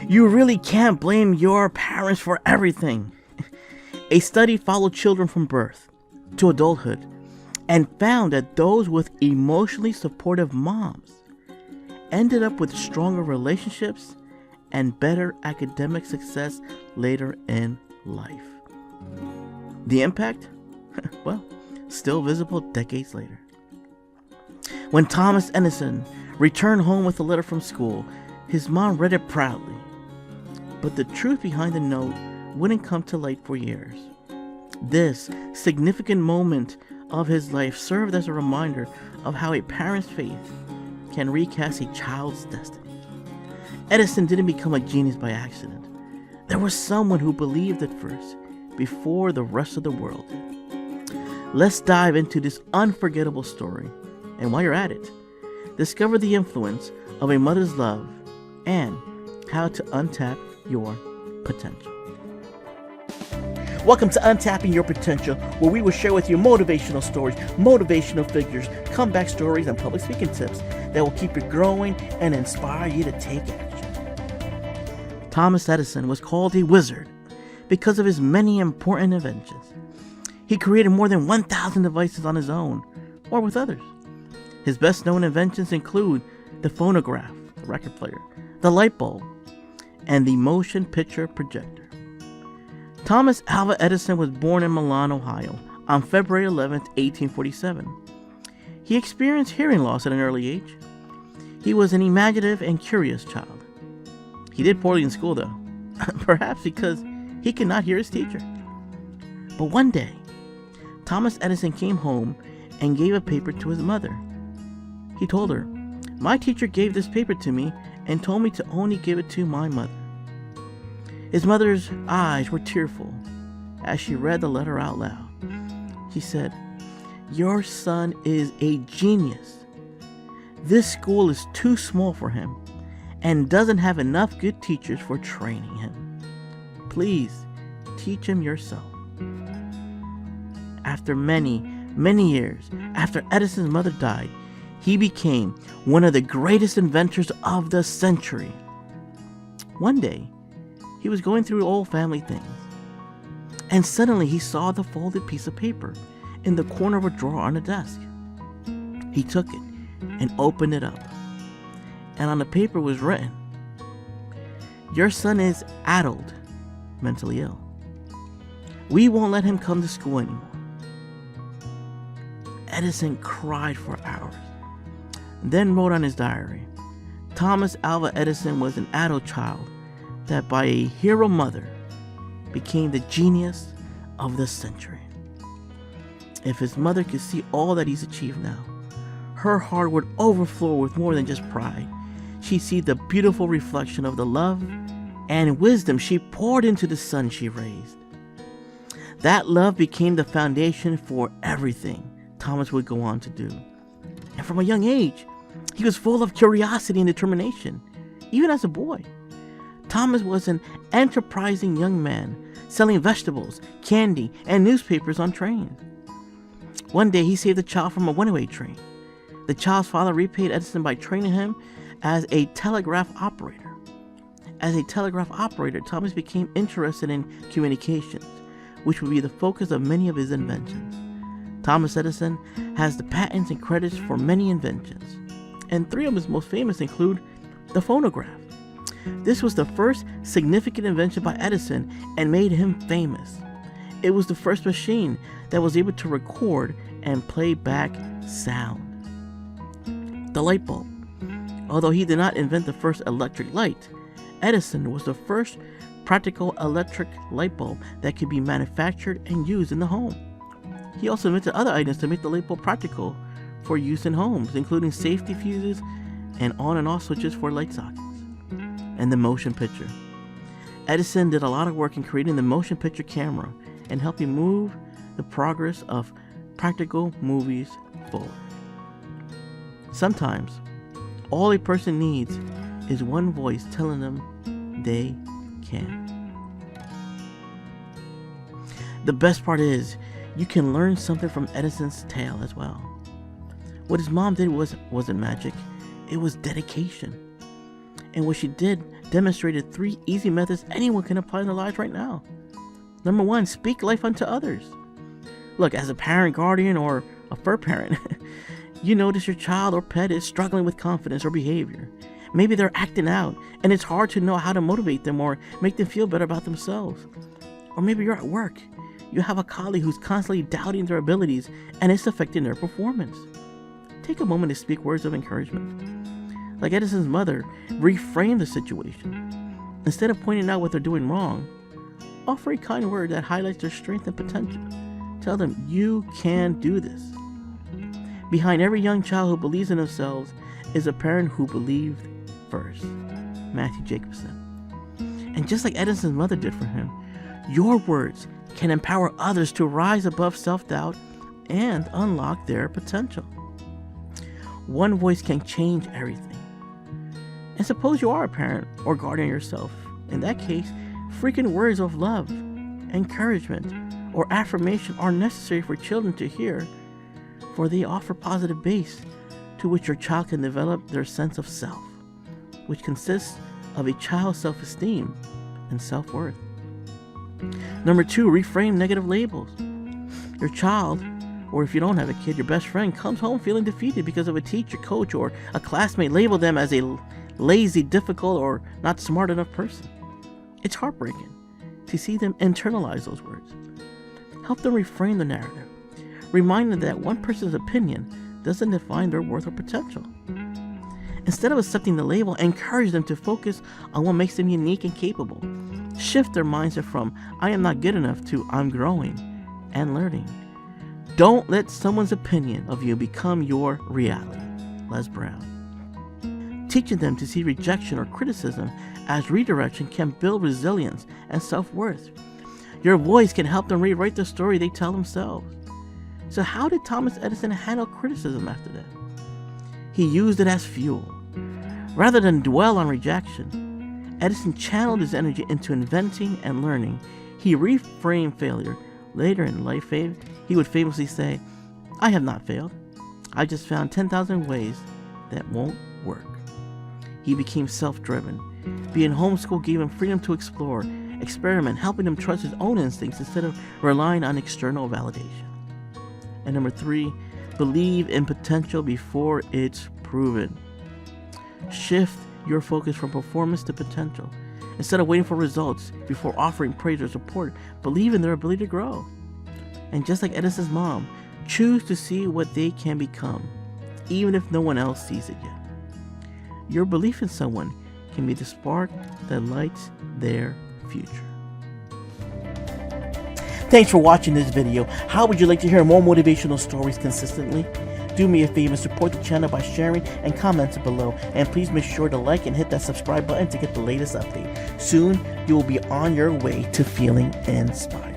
You really can't blame your parents for everything. A study followed children from birth to adulthood and found that those with emotionally supportive moms ended up with stronger relationships and better academic success later in life. The impact? Well, still visible decades later. When Thomas Edison returned home with a letter from school, his mom read it proudly. But the truth behind the note wouldn't come to light for years. This significant moment of his life served as a reminder of how a parent's faith can recast a child's destiny. Edison didn't become a genius by accident. There was someone who believed it first, before the rest of the world did. Let's dive into this unforgettable story, and while you're at it, discover the influence of a mother's love and how to untap your potential. Welcome to Untapping Your Potential, where we will share with you motivational stories, motivational figures, comeback stories, and public speaking tips that will keep you growing and inspire you to take action. Thomas Edison was called a wizard because of his many important inventions. He created more than 1,000 devices on his own or with others. His best known inventions include the phonograph, the record player, the light bulb, and the motion picture projector. Thomas Alva Edison was born in Milan, Ohio, on February 11, 1847. He experienced hearing loss at an early age. He was an imaginative and curious child. He did poorly in school, though, perhaps because he could not hear his teacher. But one day, Thomas Edison came home and gave a paper to his mother. He told her, "My teacher gave this paper to me and told me to only give it to my mother." His mother's eyes were tearful as she read the letter out loud. She said, "Your son is a genius. This school is too small for him and doesn't have enough good teachers for training him. Please teach him yourself." After many years after Edison's mother died, he became one of the greatest inventors of the century. One day, he was going through old family things, and suddenly he saw the folded piece of paper in the corner of a drawer on the desk. He took it and opened it up, and on the paper was written, "Your son is addled, mentally ill. We won't let him come to school anymore." Edison cried for hours, then wrote on his diary, "Thomas Alva Edison was an adult child that by a hero mother became the genius of the century. If his mother could see all that he's achieved now, her heart would overflow with more than just pride. She'd see the beautiful reflection of the love and wisdom she poured into the son she raised. That love became the foundation for everything Thomas would go on to do. And from a young age, he was full of curiosity and determination, even as a boy. Thomas was an enterprising young man, selling vegetables, candy, and newspapers on trains. One day, he saved a child from a runaway train. The child's father repaid Edison by training him as a telegraph operator. As a telegraph operator, Thomas became interested in communications, which would be the focus of many of his inventions. Thomas Edison has the patents and credits for many inventions, and three of his most famous include the phonograph. This was the first significant invention by Edison and made him famous. It was the first machine that was able to record and play back sound. The light bulb. Although he did not invent the first electric light, Edison was the first practical electric light bulb that could be manufactured and used in the home. He also invented other items to make the light bulb practical for use in homes, including safety fuses and on and off switches for light sockets. And the motion picture. Edison did a lot of work in creating the motion picture camera and helping move the progress of practical movies forward. Sometimes, all a person needs is one voice telling them they can. The best part is, you can learn something from Edison's tale as well. What his mom did wasn't magic, it was dedication. And what she did demonstrated 3 easy methods anyone can apply in their lives right now. Number 1, speak life unto others. Look, as a parent, guardian, or a fur parent, you notice your child or pet is struggling with confidence or behavior. Maybe they're acting out, and it's hard to know how to motivate them or make them feel better about themselves. Or maybe you're at work. You have a colleague who's constantly doubting their abilities, and it's affecting their performance. Take a moment to speak words of encouragement. Like Edison's mother, reframe the situation. Instead of pointing out what they're doing wrong, offer a kind word that highlights their strength and potential. Tell them, you can do this. Behind every young child who believes in themselves is a parent who believed first. Matthew Jacobson. And just like Edison's mother did for him, your words can empower others to rise above self-doubt and unlock their potential. One voice can change everything. And suppose you are a parent or guardian yourself. In that case, frequent words of love, encouragement, or affirmation are necessary for children to hear, for they offer positive base to which your child can develop their sense of self, which consists of a child's self-esteem and self-worth. Number 2, reframe negative labels. Your child, or if you don't have a kid, your best friend, comes home feeling defeated because of a teacher, coach, or a classmate labeled them as a lazy, difficult, or not smart enough person. It's heartbreaking to see them internalize those words. Help them reframe the narrative. Remind them that one person's opinion doesn't define their worth or potential. Instead of accepting the label, encourage them to focus on what makes them unique and capable. Shift their mindset from, I am not good enough, to I'm growing and learning. Don't let someone's opinion of you become your reality. Les Brown. Teaching them to see rejection or criticism as redirection can build resilience and self-worth. Your voice can help them rewrite the story they tell themselves. So how did Thomas Edison handle criticism after that? He used it as fuel. Rather than dwell on rejection, Edison channeled his energy into inventing and learning. He reframed failure. Later in life, he would famously say, I have not failed. I just found 10,000 ways that won't work. He became self-driven. Being homeschooled gave him freedom to explore, experiment, helping him trust his own instincts instead of relying on external validation. And number 3, believe in potential before it's proven. Shift your focus from performance to potential. Instead of waiting for results before offering praise or support, believe in their ability to grow. And just like Edison's mom, choose to see what they can become, even if no one else sees it yet. Your belief in someone can be the spark that lights their future. Thanks for watching this video. How would you like to hear more motivational stories consistently? Do me a favor and support the channel by sharing and commenting below. And please make sure to like and hit that subscribe button to get the latest update. Soon, you will be on your way to feeling inspired.